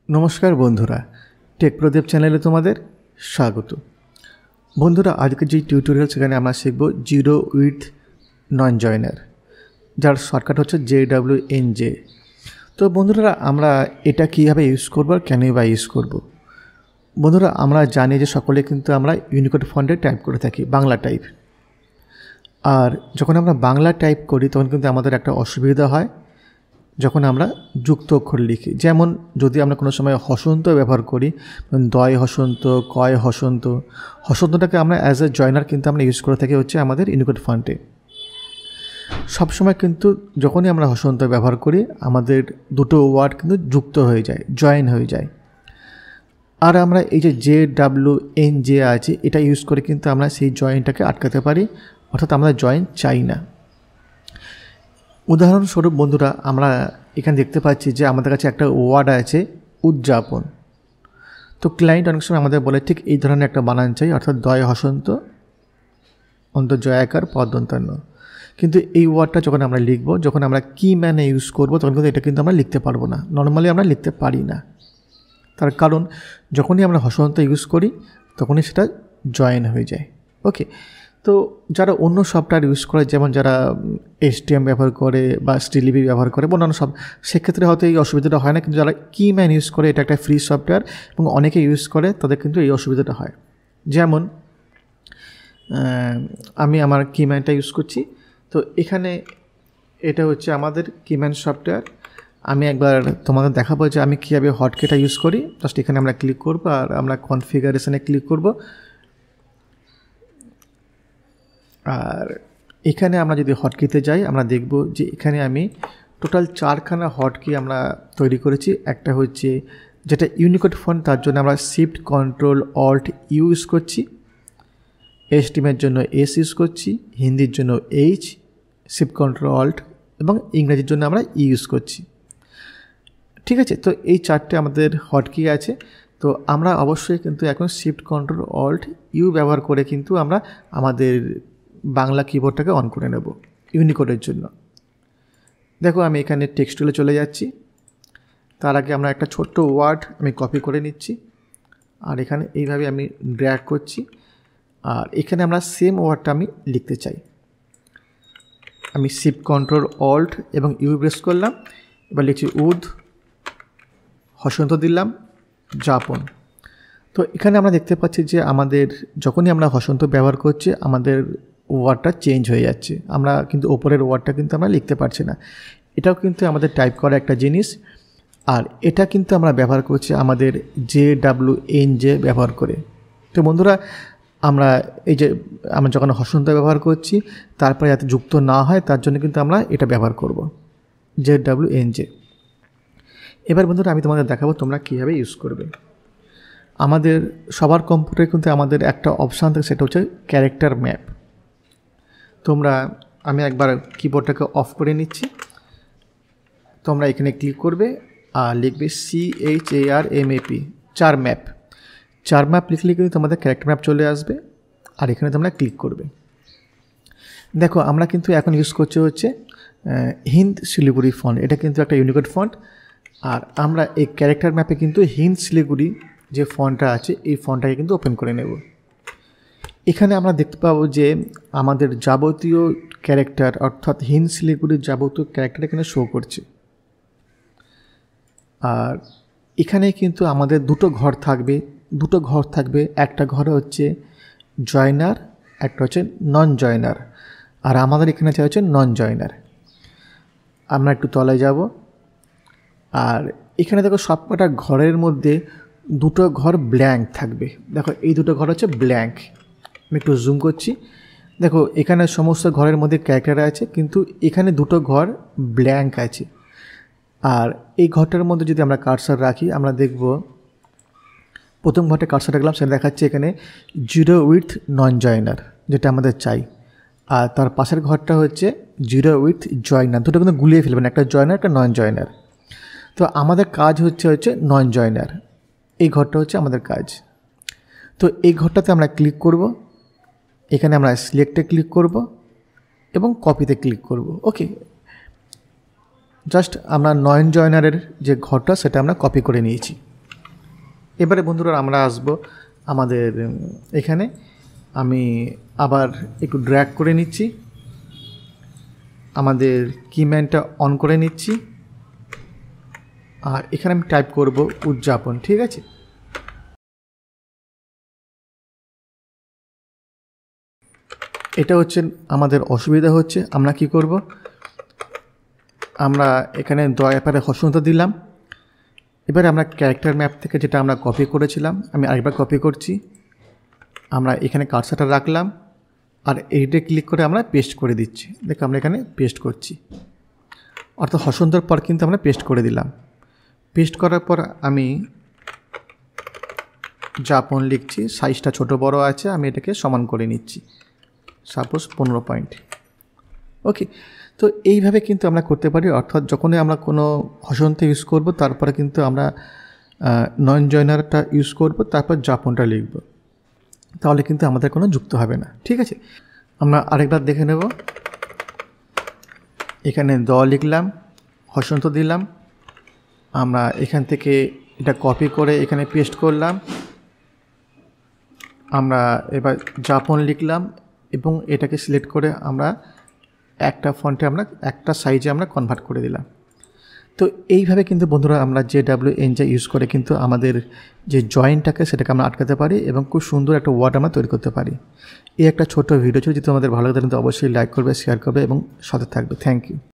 নমস্কার বন্ধুরা, টেক প্রদীপ চ্যানেলে তোমাদের স্বাগত। বন্ধুরা, আজকে যে টিউটোরিয়াল সেখানে আমরা শিখব জিরো উইথ নন জয়নার, যার শর্টকাট হচ্ছে JWNJ। তো বন্ধুরা, আমরা এটা কীভাবে ইউজ করবো আর কেনই বা ইউজ করব। বন্ধুরা, আমরা জানি যে সকলে কিন্তু আমরা ইউনিকোড ফন্টে টাইপ করে থাকি, বাংলা টাইপ। আর যখন আমরা বাংলা টাইপ করি তখন কিন্তু আমাদের একটা অসুবিধা হয় যখন আমরা যুক্ত অক্ষর লিখি। যেমন যদি আমরা কোনো সময় হসন্ত ব্যবহার করি, দয় হসন্ত, কয় হসন্ত, হসন্তটাকে আমরা অ্যাজ এ জয়নার কিন্তু আমরা ইউজ করে থাকি হচ্ছে আমাদের ইউনিকোড ফন্টে। সবসময় কিন্তু যখনই আমরা হসন্ত ব্যবহার করি আমাদের দুটো ওয়ার্ড কিন্তু যুক্ত হয়ে যায়, জয়েন হয়ে যায়। আর আমরা এই যে JWNJ আছে এটা ইউজ করে কিন্তু আমরা সেই জয়েনটাকে আটকাতে পারি, অর্থাৎ আমরা জয়েন চাই না। উদাহরণস্বরূপ বন্ধুরা, আমরা এখানে দেখতে পাচ্ছি যে আমাদের কাছে একটা ওয়ার্ড আছে উদযাপন। তো ক্লায়েন্ট অনেক সময় আমাদের বলে ঠিক এই ধরনের একটা বানান চাই, অর্থাৎ দয় হসন্ত অন্ত জয়াকার পদন্তান্ন। কিন্তু এই ওয়ার্ডটা যখন আমরা লিখব, যখন আমরা কি ম্যানে ইউজ করব তখন কিন্তু এটা কিন্তু আমরা লিখতে পারবো না, নর্মালি আমরা লিখতে পারি না। তার কারণ যখনই আমরা হসন্ত ইউজ করি তখনই সেটা জয়েন হয়ে যায়। ওকে, তো যারা অন্য সফটওয়্যার ইউজ করে, যেমন যারা STM ব্যবহার করে বা স্টিলিপি ব্যবহার করে অন্যান্য সব, সেক্ষেত্রে হয়তো এই অসুবিধাটা হয় না। কিন্তু যারা কিম্যান ইউজ করে, এটা একটা ফ্রি সফটওয়্যার এবং অনেকে ইউজ করে, তাদের কিন্তু এই অসুবিধাটা হয়। যেমন আমি আমার কিম্যানটা ইউজ করছি। তো এখানে এটা হচ্ছে আমাদের কিম্যান সফটওয়্যার। আমি একবার তোমাদের দেখাবো যে আমি কীভাবে হটকিটা ইউজ করি। জাস্ট এখানে আমরা ক্লিক করব আর আমরা কনফিগারেশনে ক্লিক করব। আর এখানে আমরা যদি হটকিতে যাই আমরা দেখব যে এখানে আমি টোটাল 4খানা হটকি আমরা তৈরি করেছি। একটা হচ্ছে যেটা ইউনিকোড ফন্ট, তার জন্য আমরা শিফট কন্ট্রোল অল্ট ইউজ করছি। STM-এর জন্য S ইউজ করছি, হিন্দির জন্য H, শিফট কন্ট্রোল অল্ট, এবং ইংরেজির জন্য আমরা ইউজ করছি। ঠিক আছে, তো এই 4টে আমাদের হটকি আছে। তো আমরা অবশ্যই কিন্তু এখন শিফট কন্ট্রোল অল্ট ইউ ব্যবহার করে কিন্তু আমরা আমাদের বাংলা কিবোর্ডটাকে অন করে নেব ইউনিকোডের জন্য। দেখো আমি এখানে টেক্সট টুলে চলে যাচ্ছি। তার আগে আমরা একটা ছোট্ট ওয়ার্ড আমি কপি করে নিচ্ছি আর এখানে এইভাবে আমি ড্র্যাগ করছি। আর এখানে আমরা সেম ওয়ার্ডটা আমি লিখতে চাই। আমি শিফট কন্ট্রোল অল্ট এবং ইউ প্রেস করলাম। এবার লিখছি উদ হসন্ত দিলাম যাপন। তো এখানে আমরা দেখতে পাচ্ছি যে আমাদের যখনই আমরা হসন্ত ব্যবহার করছি আমাদের ওয়ার্ডটা চেঞ্জ হয়ে যাচ্ছে। আমরা কিন্তু ওপরের ওয়ার্ডটা কিন্তু আমরা লিখতে পারছি না। এটাও কিন্তু আমাদের টাইপ করা একটা জিনিস। আর এটা কিন্তু আমরা ব্যবহার করছি আমাদের JWNJ ব্যবহার করে। তো বন্ধুরা, আমরা এই যে আমরা যখন হসন্ত ব্যবহার করছি তারপরে যাতে যুক্ত না হয় তার জন্য কিন্তু আমরা এটা ব্যবহার করব, JWNJ। এবার বন্ধুরা আমি তোমাদের দেখাবো তোমরা কীভাবে ইউজ করবে। আমাদের সবার কম্পিউটারে কিন্তু আমাদের একটা অপশান থাকে, সেটা হচ্ছে ক্যারেক্টার ম্যাপ। আমি একবার কিবোর্ডটাকে অফ করে নিচ্ছি। তোমরা এখানে ক্লিক করবে আর লিখবে CHARMAP, চার ম্যাপ লিখলে কিন্তু তোমাদের ক্যারেক্টার ম্যাপ চলে আসবে। আর এখানে তোমরা ক্লিক করবে। দেখো আমরা কিন্তু এখন ইউজ করছি হচ্ছে হিন্দ শিলিগুড়ি ফন্ট। এটা কিন্তু একটা ইউনিকোড ফন্ট। আর আমরা এই ক্যারেক্টার ম্যাপে কিন্তু হিন্দ শিলিগুড়ি যে ফন্টটা আছে এই ফন্টটাকে কিন্তু ওপেন করে নেব। এখানে আমরা দেখতে পাবো যে আমাদের যাবতীয় ক্যারেক্টার, অর্থাৎ হিন্দ শিলিগুড়ির যাবতীয় ক্যারেক্টার এখানে শো করছে। আর এখানে কিন্তু আমাদের দুটো ঘর থাকবে। একটা ঘর হচ্ছে জয়নার, একটা হচ্ছে নন জয়নার। আর আমাদের এখানে হচ্ছে নন জয়নার। আমরা একটু তলায় যাব। আর এখানে দেখো সবকটা ঘরের মধ্যে দুটো ঘর ব্ল্যাঙ্ক থাকবে। দেখো এই দুটো ঘর হচ্ছে ব্ল্যাঙ্ক। আমি একটু জুম করছি। দেখো এখানে সমস্ত ঘরের মধ্যে ক্যারেক্টার আছে, কিন্তু এখানে দুটো ঘর ব্ল্যাঙ্ক আছে। আর এই ঘরটার মধ্যে যদি আমরা কার্সার রাখি আমরা দেখব প্রথম ঘরটা কার্সার রাখলাম, সেটা দেখাচ্ছে এখানে জিরো উইথ নন জয়নার, যেটা আমাদের চাই। আর তার পাশের ঘরটা হচ্ছে জিরো উইথ জয়নার। দুটো কিন্তু গুলিয়ে ফেলবেন, একটা জয়নার একটা নন জয়নার। তো আমাদের কাজ হচ্ছে নন জয়নার। এই ঘরটা হচ্ছে আমাদের কাজ। তো এই ঘরটাতে আমরা ক্লিক করব। এখানে আমরা সিলেক্টে ক্লিক করব এবং কপিতে ক্লিক করব। ওকে, জাস্ট আমরা নন জয়নারের যে ঘরটা সেটা আমরা কপি করে নিয়েছি। এবারে বন্ধুরা আমরা আসব আমাদের এখানে। আমি আবার একটু ড্র্যাগ করে নিচ্ছি, আমাদের কিম্যানটা অন করে নিচ্ছি, আর এখানে আমি টাইপ করব উদযাপন। ঠিক আছে, এটা হচ্ছে আমাদের অসুবিধা হচ্ছে। আমরা কি করব, আমরা এখানে দয়াপারে হর্ষণতা দিলাম। এবারে আমরা ক্যারেক্টার ম্যাপ থেকে যেটা আমরা কপি করেছিলাম, আমি আরেকবার কপি করছি। আমরা এখানে কার্সারটা রাখলাম আর এইটা ক্লিক করে আমরা পেস্ট করে দিচ্ছি। দেখো আমরা এখানে পেস্ট করছি, অর্থাৎ হর্ষণতার পর কিন্তু আমরা পেস্ট করে দিলাম। পেস্ট করার পর আমি যাপন লিখছি, সাইজটা ছোট বড় আছে, আমি এটাকে সমান করে নিচ্ছি, সাপোজ 15 পয়েন্ট। ওকে, তো এইভাবে কিন্তু আমরা করতে পারি। অর্থাৎ যখনই আমরা কোনো হর্ষণতা ইউজ করব তারপরে কিন্তু আমরা নন জয়নারটা ইউজ করব, তারপর যাপনটা লিখব, তাহলে কিন্তু আমাদের কোনো যুক্ত হবে না। ঠিক আছে, আমরা আরেকবার দেখে নেব। এখানে লিখলাম, হর্ষণতা দিলাম, আমরা এখান থেকে এটা কপি করে এখানে পেস্ট করলাম, আমরা এবার যাপন লিখলাম এবং এটাকে সিলেক্ট করে আমরা একটা ফন্টে আমরা একটা সাইজে আমরা কনভার্ট করে দিলাম। তো এইভাবে কিন্তু বন্ধুরা আমরা JWN ইউজ করে কিন্তু আমাদের যে জয়েন্টটাকে সেটাকে আমরা আটকাতে পারি এবং খুব সুন্দর একটা ওয়ার্ড আমরা তৈরি করতে পারি। এই একটা ছোট্ট ভিডিও ছিল, যদি তোমাদের ভালো লাগে তাহলে অবশ্যই লাইক করবে, শেয়ার করবে এবং সাথে থাকবে। Thank you.